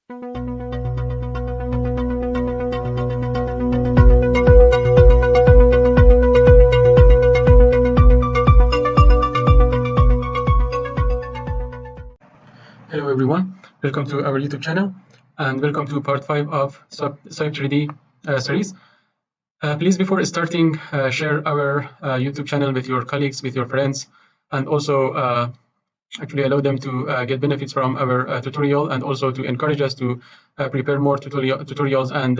Hello everyone, welcome to our YouTube channel and welcome to part 5 of CYPE 3D series. Please, before starting, share our YouTube channel with your colleagues, with your friends, and also actually allow them to get benefits from our tutorial, and also to encourage us to prepare more tutorials and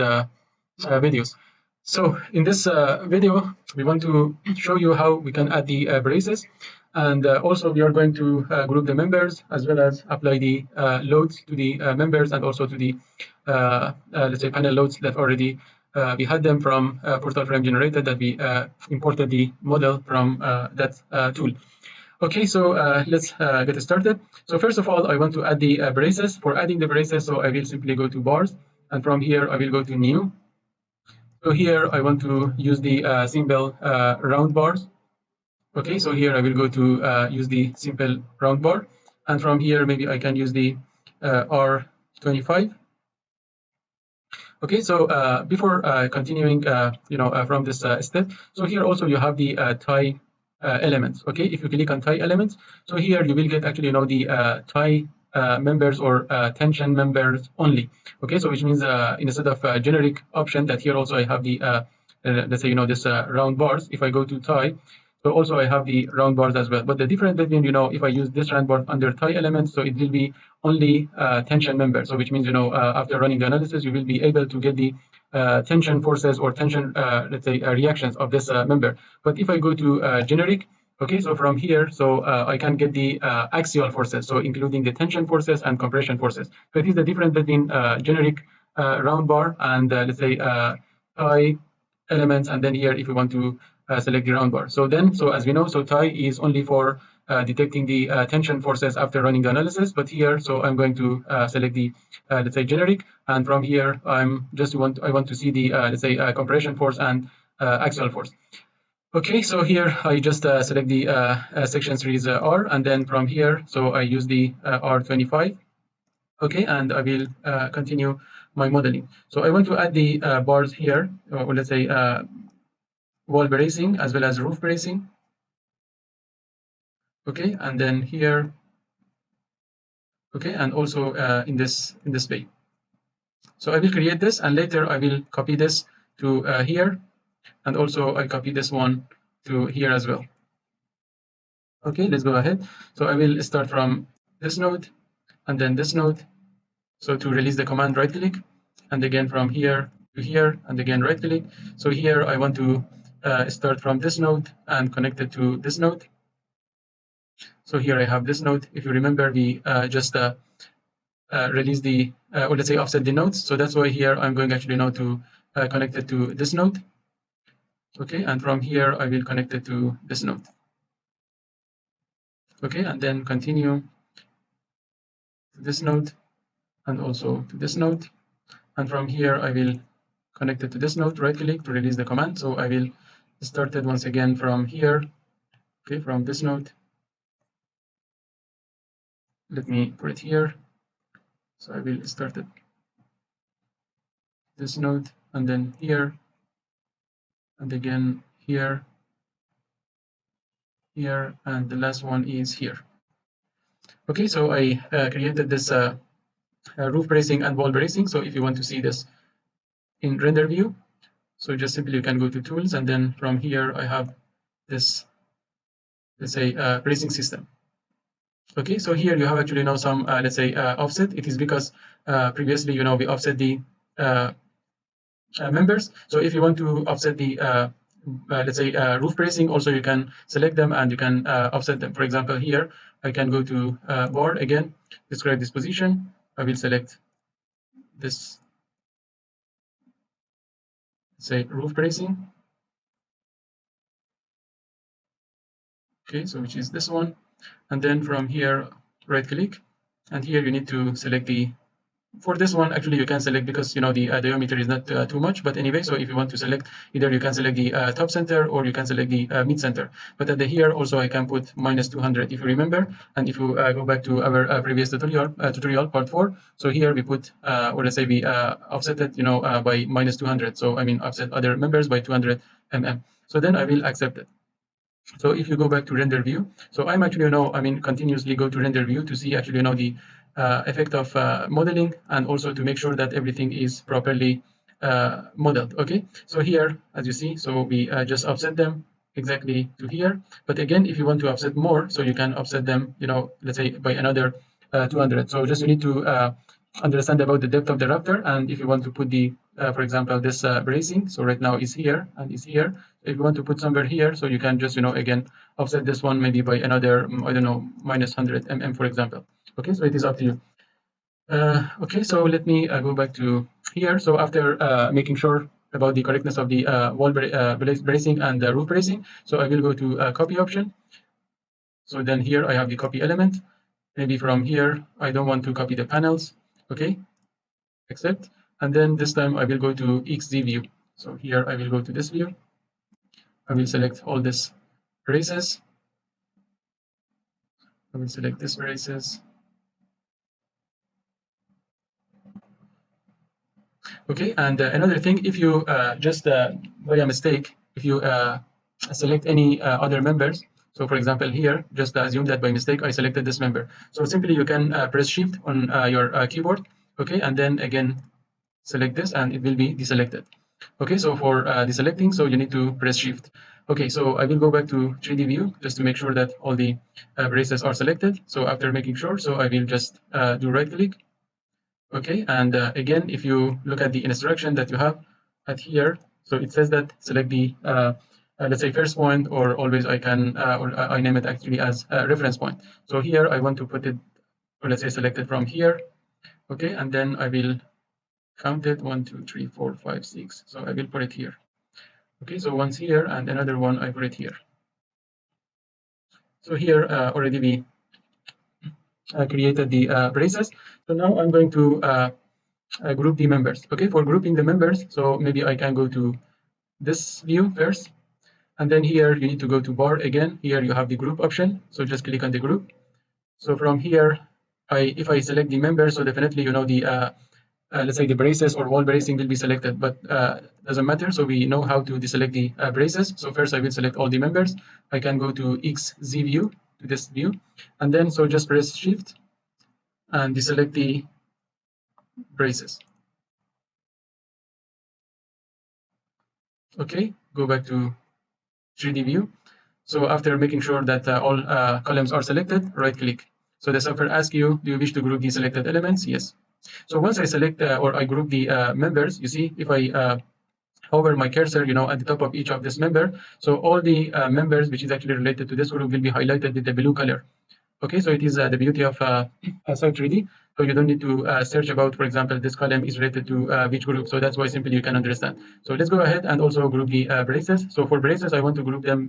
videos. So in this video, we want to show you how we can add the braces, and also we are going to group the members as well as apply the loads to the members, and also to the let's say panel loads that already we had them from portal frame generated, that we imported the model from that tool. Okay, so let's get started. So first of all, I want to add the braces. For adding the braces, so I will simply go to bars, and from here I will go to new. So here I want to use the simple round bars. Okay, so here I will go to use the simple round bar, and from here maybe I can use the R25. Okay, so before continuing, from this step, so here also you have the tie elements. Okay, if you click on tie elements, so here you will get actually the tie members or tension members only. Okay, so which means instead of generic option, that here also I have the let's say this round bars. If I go to tie, so also I have the round bars as well. But the difference between if I use this round bar under tie elements, so it will be only tension member. So which means after running the analysis, you will be able to get the tension forces or tension let's say reactions of this member. But if I go to generic, okay, so from here, so I can get the axial forces, so including the tension forces and compression forces. So it is the difference between generic round bar and let's say tie elements, and then here if we want to select the round bar. So as we know, so tie is only for detecting the tension forces after running the analysis. But here, so I'm going to select the let's say generic, and from here I want to see the let's say compression force and axial force. Okay, so here I just select the section series R, and then from here, so I use the R25. Okay, and I will continue my modeling. So I want to add the bars here, or let's say wall bracing as well as roof bracing. Okay, and then here, okay, and also in this bay. So I will create this, and later I will copy this to here, and also I copy this one to here as well. Okay, let's go ahead. So I will start from this node and then this node. So to release the command, right click, and again from here to here, and again right click. So here I want to start from this node and connect it to this node. So here I have this node. If you remember, we just release the or let's say offset the nodes. So that's why here I'm going actually now to connect it to this node. Okay, and from here I will connect it to this node. Okay, and then continue to this node and also to this node, and from here I will connect it to this node, right click to release the command. So I will start it once again from here. Okay, from this node. Let me put it here. So I will start it this node, and then here, and again here, here, and the last one is here. Okay, so I created this roof bracing and wall bracing. So if you want to see this in render view, so just simply you can go to tools, and then from here I have this, let's say bracing system. Okay, so here you have actually now some let's say offset. It is because previously we offset the members. So if you want to offset the let's say roof bracing, also you can select them and you can offset them. For example, here I can go to bar again, describe this position. I will select this, say roof bracing. Okay, so which is this one, and then from here right click, and here you need to select the For this one, actually, you can select because the diameter is not too much. But anyway, so if you want to select, either you can select the top center or you can select the mid center. But at the here also I can put -200 if you remember. And if you go back to our previous tutorial part 4, so here we put or let's say we offset it by -200. So I mean offset other members by 200 mm. So then I will accept it. So if you go back to render view, so I'm actually, I mean, continuously go to render view to see actually, the effect of modeling, and also to make sure that everything is properly modeled. Okay, so here, as you see, so we just offset them exactly to here. But again, if you want to offset more, so you can offset them, let's say by another 200. So just you need to understand about the depth of the rafter, and if you want to put the, for example, this bracing, so right now is here and is here. If you want to put somewhere here, so you can just, again, offset this one maybe by another, I don't know, -100 mm, for example. Okay, so it is up to you. Okay, so let me go back to here. So after making sure about the correctness of the bracing and the roof bracing, so I will go to copy option. So then here I have the copy element. Maybe from here, I don't want to copy the panels. Okay, accept. And then this time I will go to XZ view. So here I will go to this view. I will select all this braces. I will select this braces. Okay, and another thing, if you just by a mistake, if you select any other members, so for example here, just assume that by mistake I selected this member. So simply you can press shift on your keyboard, okay, and then again select this and it will be deselected. Okay, so for deselecting, so you need to press shift. Okay, so I will go back to 3D view just to make sure that all the braces are selected. So after making sure, so I will just do right click. Okay, and again, if you look at the instruction that you have at here, so it says that select the let's say first point, or always I can or I name it actually as a reference point. So here I want to put it, or let's say select it from here. Okay, and then I will count it 1, 2, 3, 4, 5, 6. So I will put it here. Okay, so one's here and another one I put it here. So here already we created the braces. So now I'm going to group the members. Okay, for grouping the members, so maybe I can go to this view first, and then here you need to go to bar again. Here you have the group option, so just click on the group. So from here, if I select the member, so definitely the let's say the braces or wall bracing will be selected, but doesn't matter. So we know how to deselect the braces. So first I will select all the members. I can go to XZ view, to this view, and then so just press shift and deselect the braces. Okay, go back to 3D view. So after making sure that all columns are selected, right click. So the software asks you, do you wish to group the selected elements? Yes. So once I select or I group the members, you see if I hover my cursor, at the top of each of this member, so all the members which is actually related to this group will be highlighted with the blue color. Okay, so it is the beauty of Site3D. So you don't need to search about, for example, this column is related to which group. So that's why simply you can understand. So let's go ahead and also group the braces. So for braces, I want to group them,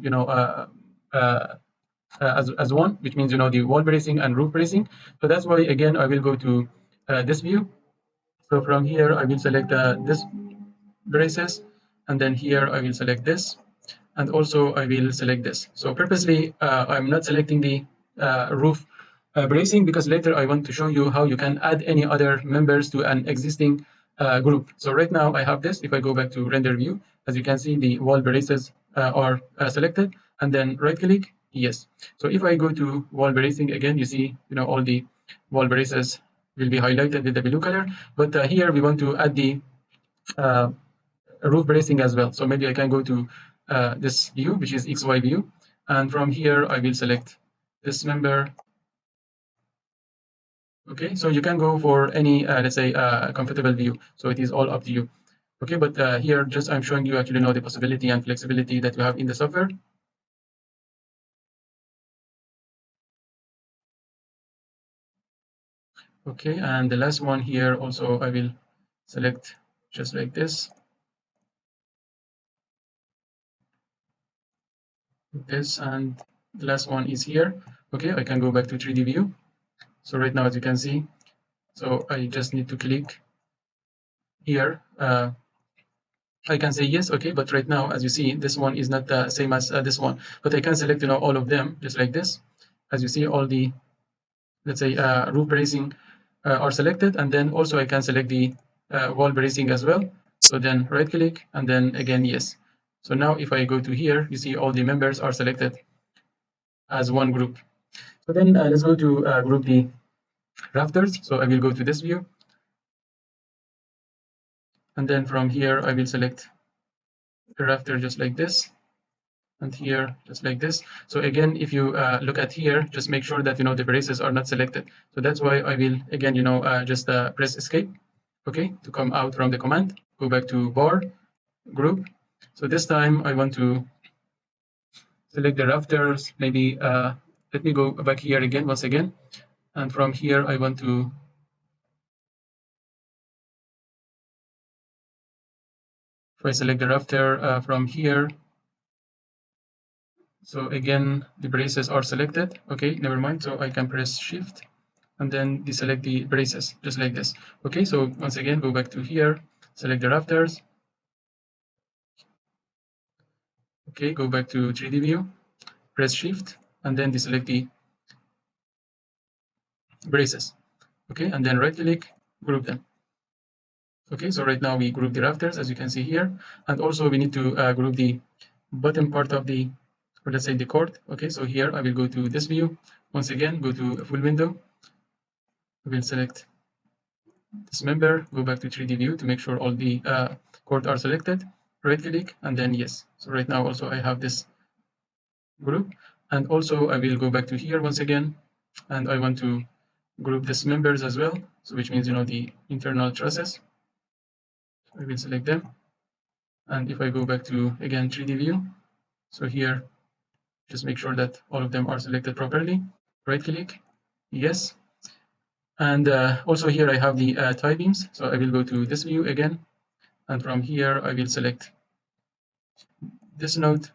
as one, which means, the wall bracing and roof bracing. So that's why, again, I will go to this view. So from here, I will select this braces, and then here I will select this, and also I will select this. So purposely I'm not selecting the roof bracing, because later I want to show you how you can add any other members to an existing group. So right now I have this. If I go back to render view, as you can see, the wall braces are selected, and then right click, yes. So if I go to wall bracing again, you see, all the wall braces will be highlighted with the blue color, but here we want to add the uh, roof bracing as well. So maybe I can go to this view, which is XY view, and from here I will select this member. Okay, so you can go for any let's say comfortable view. So it is all up to you. Okay, but here just I'm showing you actually the possibility and flexibility that you have in the software. Okay, and the last one here also I will select just like this, and the last one is here. Okay, I can go back to 3D view. So right now, as you can see, So I just need to click here. I can say yes, okay, but right now, as you see, this one is not the same as this one. But I can select, all of them just like this. As you see, all the, let's say, roof bracing are selected, and then also I can select the wall bracing as well. So then right click, and then again yes. So now if I go to here, you see all the members are selected as one group. So then let's go to group the rafters. So I will go to this view, and then from here I will select the rafter just like this, and here just like this. So again, if you look at here, just make sure that the braces are not selected. So that's why I will again just press escape, okay, to come out from the command, go back to bar group. So this time I want to select the rafters. Maybe let me go back here again once again, and from here I want to, if I select the rafter from here, so again the braces are selected, okay, never mind. So I can press shift and then deselect the braces just like this. Okay, so once again go back to here, select the rafters, okay, go back to 3D view, press shift and then deselect the braces, okay, and then right click, group them. Okay, so right now we group the rafters as you can see here, and also we need to group the bottom part of the, or let's say the cord. Okay, so here I will go to this view, once again go to full window, I will select this member, go back to 3D view to make sure all the chords are selected, right click and then yes. So right now also I have this group, and also I will go back to here once again, and I want to group this members as well, so which means the internal trusses. I will select them, and if I go back to again 3D view, so here just make sure that all of them are selected properly, right click, yes. And also here I have the tie beams, so I will go to this view again, and from here I will select this node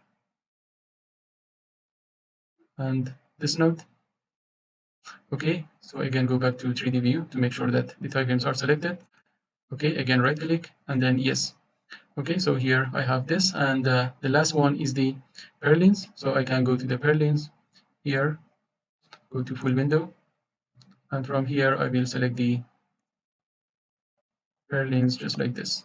and this node. Okay, so again go back to 3D view to make sure that the tie beams are selected. Okay, again right click and then yes. Okay, so here I have this, and the last one is the purlins. So I can go to the purlins here, go to full window, and from here I will select the purlins just like this.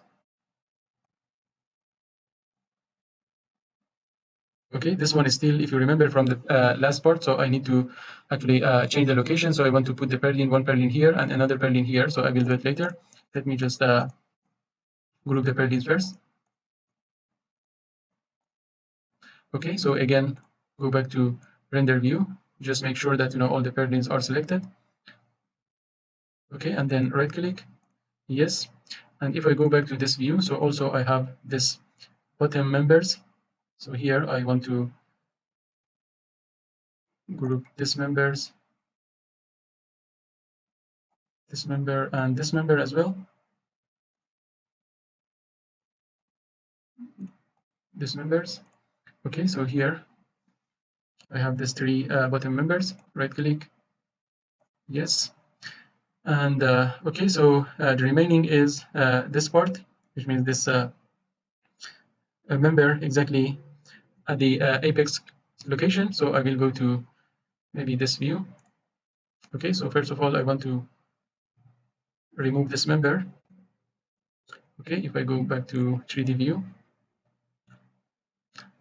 Okay, this one is still, if you remember from the last part, so I need to actually change the location. So I want to put the purlin, one purlin here and another purlin here. So I will do it later. Let me just group the purlins first. Okay, so again, go back to render view. Just make sure that all the purlins are selected. Okay, and then right click, yes. And if I go back to this view, so also I have this bottom members. So here I want to group this members, this member, and this member as well. This members. Okay, so here I have these three bottom members. Right click, yes. And okay, so the remaining is this part, which means this member exactly at the apex location. So I will go to maybe this view. Okay, so first of all I want to remove this member. Okay, if I go back to 3D view,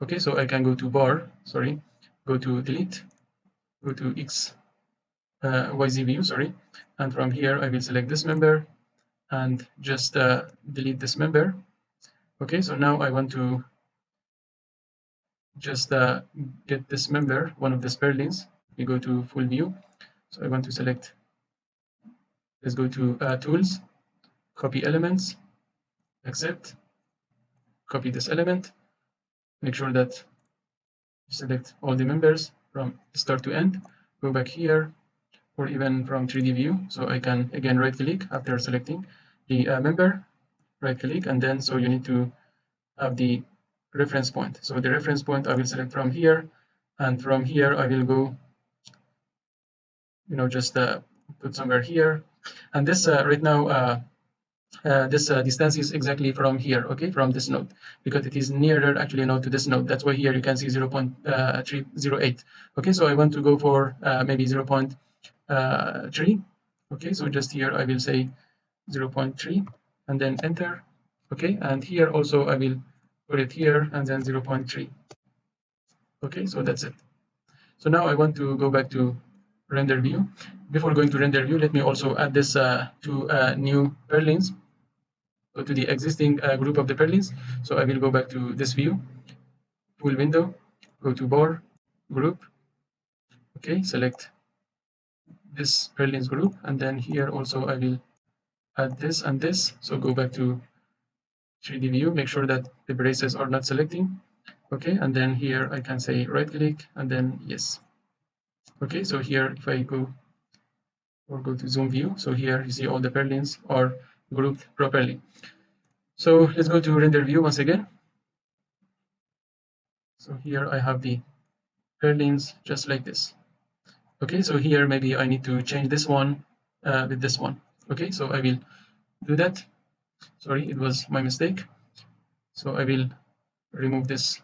okay, so I can go to bar, sorry, go to delete, go to YZ view, sorry, and from here I will select this member and just delete this member. Okay, so now I want to just get this member, one of the purlins. We go to full view, so I want to select, let's go to tools, copy elements, accept, copy this element, make sure that you select all the members from start to end, go back here, or even from 3D view. So I can again right click after selecting the member, right click, and then so you need to have the reference point. So the reference point I will select from here, and from here I will go, just put somewhere here. And this right now, this distance is exactly from here, okay, from this node, because it is nearer actually to this node. That's why here you can see 0.308. Okay, so I want to go for maybe 0.3. Okay, so just here I will say 0.3 and then enter. Okay, and here also I will put it here and then 0.3. Okay, so that's it. So now I want to go back to render view. Before going to render view, let me also add this to new purlins. Go to the existing group of the purlins. So I will go back to this view, full window, go to bar, group. Okay, select this purlins group, and then here also I will add this and this. So go back to 3D view, make sure that the braces are not selecting. Okay, and then here I can say right click and then yes. Okay, so here if I go to zoom view, so here you see all the purlins are grouped properly. So let's go to render view once again. So here I have the purlins just like this. Okay, so here maybe I need to change this one with this one. Okay, so I will do that. Sorry, it was my mistake. So I will remove this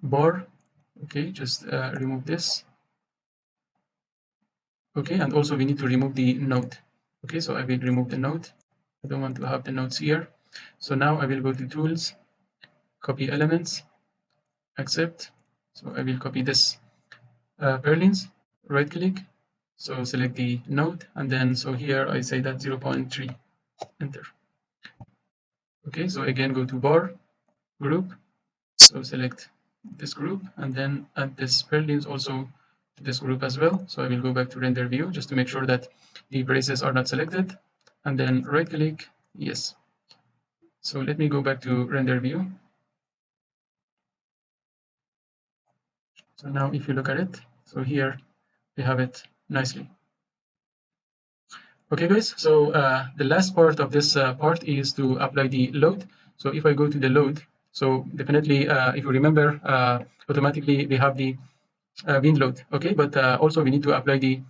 bar. Okay, just remove this. Okay, and also we need to remove the node. Okay, so I will remove the node. I don't want to have the nodes here. So now I will go to tools, copy elements, accept. So I will copy this purlins, right click. So select the node and then so here I say that 0.3, enter. Okay, so again go to bar, group. So select this group and then add this purlins also to this group as well. So I will go back to render view just to make sure that the braces are not selected and then right click, yes. So let me go back to render view. So now if you look at it, so here we have it nicely. Okay guys, so the last part of this part is to apply the load. So if I go to the load, so definitely if you remember, automatically we have the wind load, okay, but also we need to apply the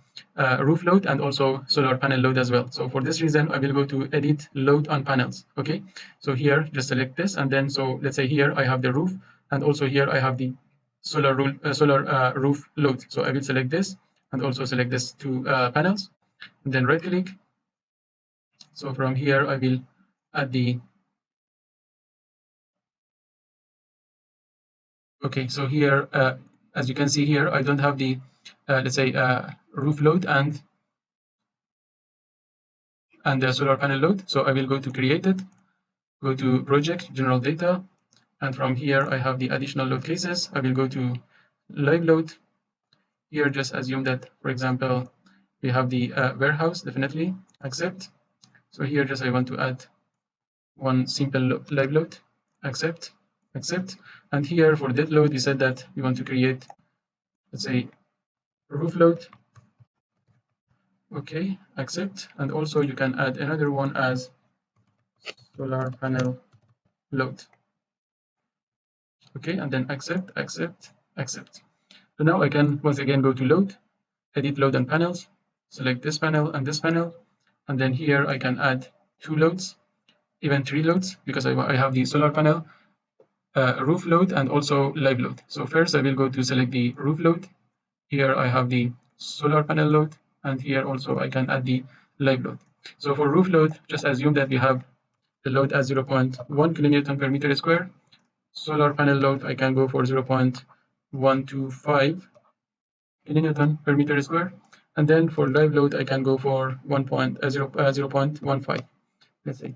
roof load and also solar panel load as well. So for this reason I will go to edit load on panels. Okay, so here just select this and then so let's say here I have the roof and also here I have the solar roof load. So I will select this and also select this two panels and then right click. So from here I will add the okay, so here as you can see here I don't have the let's say roof load and the solar panel load. So I will go to create it, go to project, general data, and from here I have the additional load cases. I will go to live load. Here just assume that, for example, we have the warehouse, definitely, accept. So here just I want to add one simple live load, accept, accept. And here for that load, we said that we want to create, let's say, roof load. Okay, accept. And also you can add another one as solar panel load. Okay, and then accept, accept, accept. So now I can once again go to load, edit load and panels, select this panel and this panel, and then here I can add two loads, even three loads, because I have the solar panel, roof load, and also live load. So first I will go to select the roof load. Here I have the solar panel load, and here also I can add the live load. So for roof load, just assume that we have the load as 0.1 kilonewton per meter square. Solar panel load, I can go for 0.125 kilonewton per meter square. And then for live load, I can go for 0.15, let's say.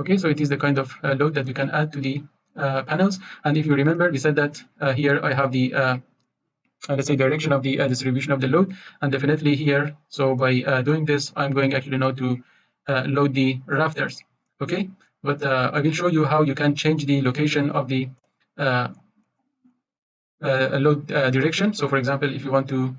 Okay, so it is the kind of load that you can add to the panels. And if you remember, we said that here I have the let's say direction of the distribution of the load, and definitely here. So by doing this, I'm going actually now to load the rafters. Okay, but I will show you how you can change the location of the uh, load direction. So for example, if you want to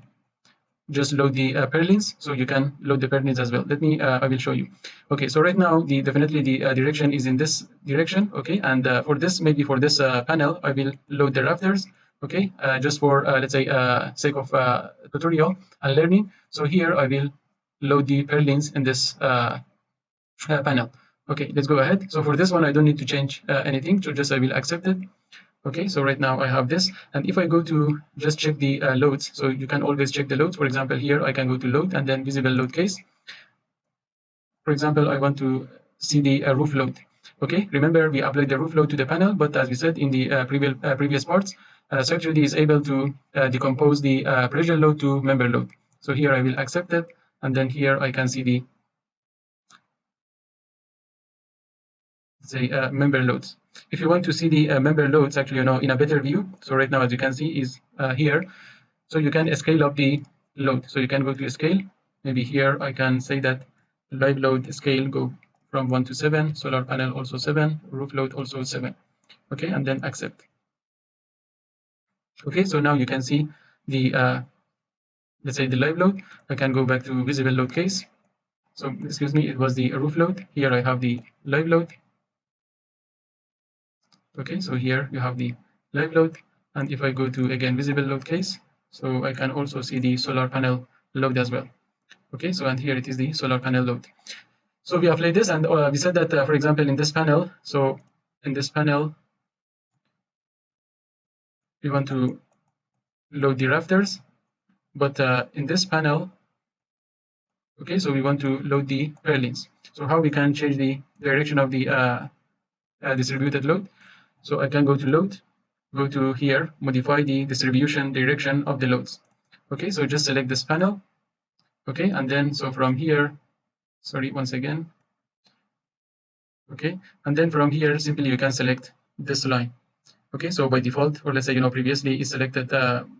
just load the purlins, so you can load the purlins as well. Let me I will show you. Okay, so right now definitely the direction is in this direction. Okay, and for this maybe for this panel I will load the rafters. Okay, just for let's say sake of tutorial and learning. So here I will load the purlins in this panel. Okay, let's go ahead. So for this one, I don't need to change anything. So just I will accept it. Okay, so right now I have this, and if I go to just check the loads, so you can always check the loads. For example, here I can go to load and then visible load case. For example, I want to see the roof load. Okay, remember we applied the roof load to the panel, but as we said in the previous parts, Security is able to decompose the pressure load to member load. So here I will accept it, and then here I can see the say member loads. If you want to see the member loads, actually, in a better view. So right now, as you can see, is here. So you can scale up the load. So you can go to scale. Maybe here I can say that live load scale go from 1 to 7, solar panel also 7, roof load also 7. Okay, and then accept. Okay, so now you can see the let's say the live load. I can go back to visible load case. So excuse me, it was the roof load. Here I have the live load. Okay, so here you have the live load, and if I go to again visible load case, so I can also see the solar panel load as well. Okay, so and here it is the solar panel load. So we applied this, and we said that for example in this panel, so in this panel we want to load the rafters, but in this panel, okay, so we want to load the purlins. So how we can change the direction of the distributed load? So I can go to load, go to here, modify the distribution direction of the loads. Okay, so just select this panel. Okay, and then so from here, sorry, once again. Okay, and then from here, simply you can select this line. Okay, so by default, or let's say, previously is selected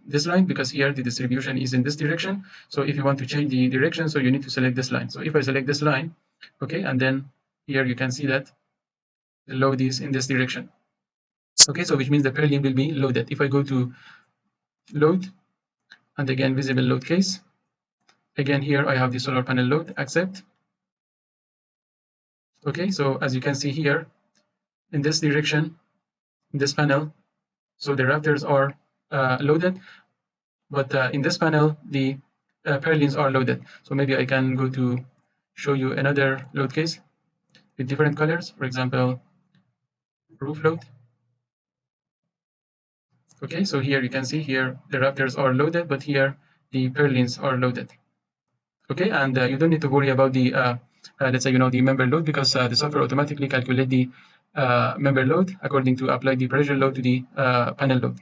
this line because here the distribution is in this direction. So if you want to change the direction, so you need to select this line. So if I select this line, okay, and then here you can see that the load is in this direction. Okay, so which means the purlin will be loaded. If I go to load, and again visible load case, again here I have the solar panel load, accept. Okay, so as you can see here, in this direction, in this panel, so the rafters are loaded, but in this panel, the purlins are loaded. So maybe I can go to show you another load case with different colors, for example, roof load. Okay, so here you can see here the rafters are loaded, but here the purlins are loaded. Okay, and you don't need to worry about the let's say the member load because the software automatically calculate the member load according to apply the pressure load to the panel load.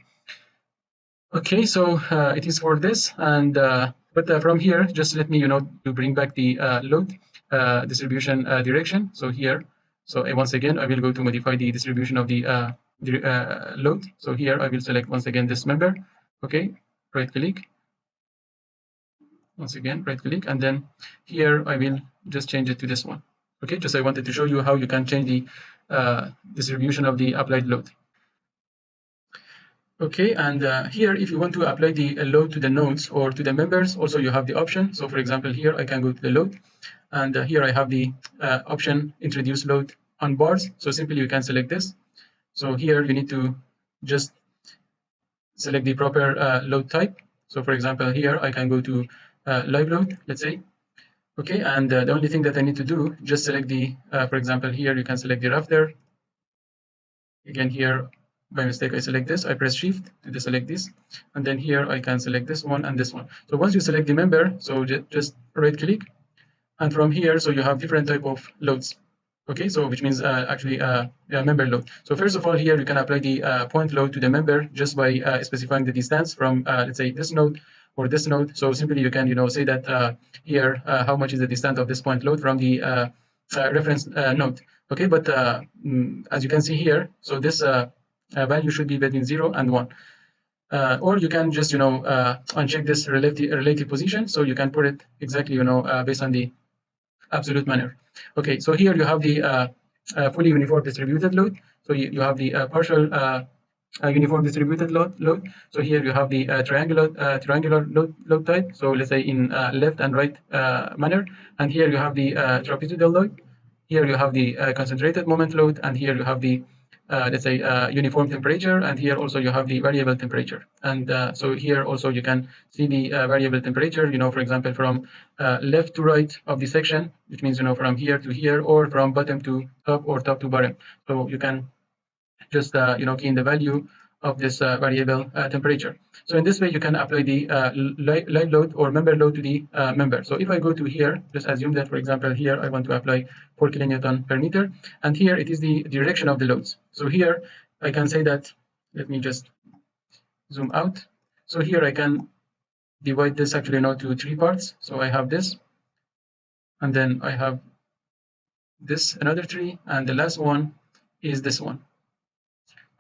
Okay, so it is for this, and but from here, just let me to bring back the load distribution direction. So here, so once again, I will go to modify the distribution of the load. So here, I will select once again this member. Okay, right click. Once again, right click, and then here I will just change it to this one. Okay, just I wanted to show you how you can change the distribution of the applied load. Okay, and here if you want to apply the load to the nodes or to the members, also you have the option. So for example, here I can go to the load, and here I have the option introduce load on bars. So simply you can select this. So here you need to just select the proper load type. So for example, here I can go to live load, let's say. Okay, and the only thing that I need to do, just select the, for example, here you can select the rafter. Again, here by mistake I select this, I press shift to deselect this, and then here I can select this one and this one. So once you select the member, so just right click, and from here, so you have different type of loads. Okay, so which means actually member load. So first of all, here you can apply the point load to the member just by specifying the distance from let's say this node or this node. So simply you can say that here how much is the distance of this point load from the reference node. Okay, but as you can see here, so this value should be between 0 and 1. Or you can just uncheck this relative position, so you can put it exactly based on the absolute manner. Okay, so here you have the fully uniform distributed load. So you have the partial uniform distributed load. So here you have the triangular load type. So let's say in left and right manner. And here you have the trapezoidal load. Here you have the concentrated moment load, and here you have the let's say uniform temperature, and here also you have the variable temperature. And so here also you can see the variable temperature, for example, from left to right of the section, which means from here to here, or from bottom to top or top to bottom. So you can just key in the value of this variable temperature. So in this way you can apply the live load or member load to the member. So if I go to here, just assume that, for example, here I want to apply 4 kilonewton per meter, and here it is the direction of the loads. So here I can say that, let me just zoom out. So here I can divide this actually now to 3 parts. So I have this, and then I have this another 3, and the last one is this one.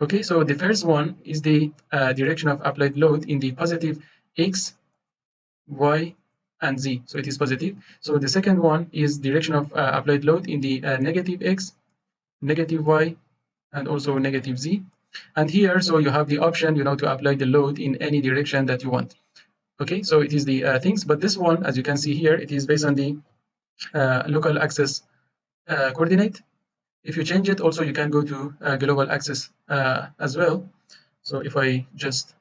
Okay, so the first one is the direction of applied load in the positive x, y, and z. So it is positive. So the second one is direction of applied load in the negative x, negative y, and also negative z. And here, so you have the option, to apply the load in any direction that you want. Okay, so it is the things, but this one, as you can see here, it is based on the local axis coordinate. If you change it, also you can go to global axis as well. So if I just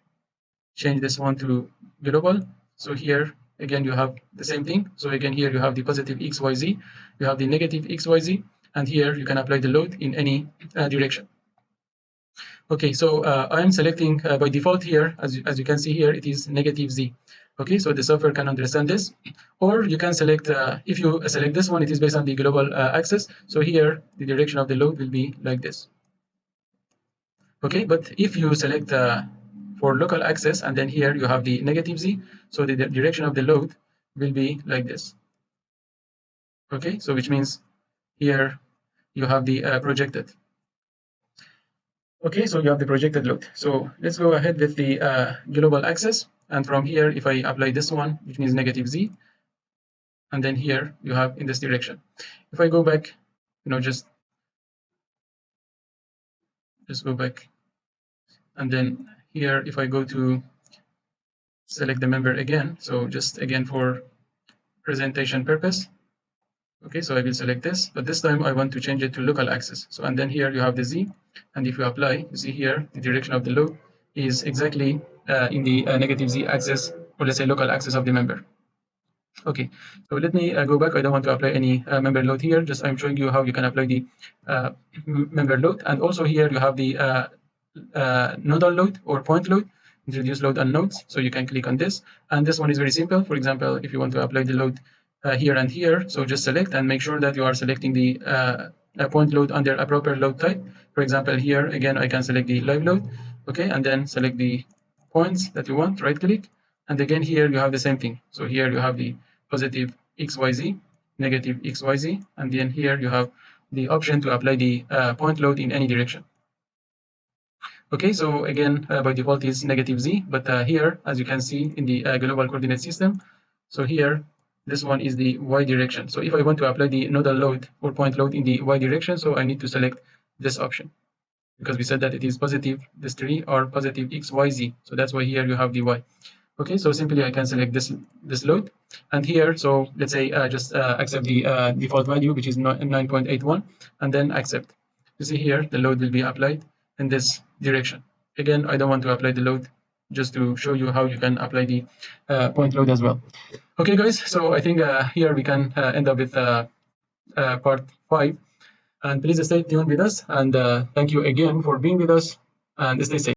change this one to global, so here again you have the same thing. So again here you have the positive xyz, you have the negative xyz, and here you can apply the load in any direction. Okay, so I am selecting by default here, as you can see here, it is negative z. Okay, so the software can understand this, or you can select, if you select this one, it is based on the global axis. So here the direction of the load will be like this. Okay, but if you select for local axis, and then here you have the negative z, so the direction of the load will be like this. Okay, so which means here you have the projected. Okay, so you have the projected load. So let's go ahead with the global axis, and from here if I apply this one, which means negative z, and then here you have in this direction. If I go back, just go back, and then here if I go to select the member again, so just again for presentation purpose. Okay, so I will select this, but this time I want to change it to local axis. So, and then here you have the z, and if you apply, you see here the direction of the load is exactly in the negative z axis, or let's say local axis of the member. Okay, so let me go back. I don't want to apply any member load here. Just I'm showing you how you can apply the member load, and also here you have the nodal load or point load, introduce load and nodes. So you can click on this, and this one is very simple. For example, if you want to apply the load here and here, so just select and make sure that you are selecting the point load under a proper load type. For example, here again I can select the live load, okay, and then select the points that you want, right click, and again here you have the same thing. So here you have the positive xyz, negative xyz, and then here you have the option to apply the point load in any direction. Okay, so again by default is negative z, but here, as you can see in the global coordinate system, so here this one is the y direction. So if I want to apply the nodal load or point load in the y direction, so I need to select this option, because we said that it is positive, this 3, or positive xyz. So that's why here you have the y. Okay, so simply I can select this load, and here, so let's say just accept the default value, which is 9.81, and then accept. You see here the load will be applied in this direction. Again, I don't want to apply the load, just to show you how you can apply the point load as well. Okay, guys, so I think here we can end up with part 5, and please stay tuned with us, and thank you again for being with us, and stay safe.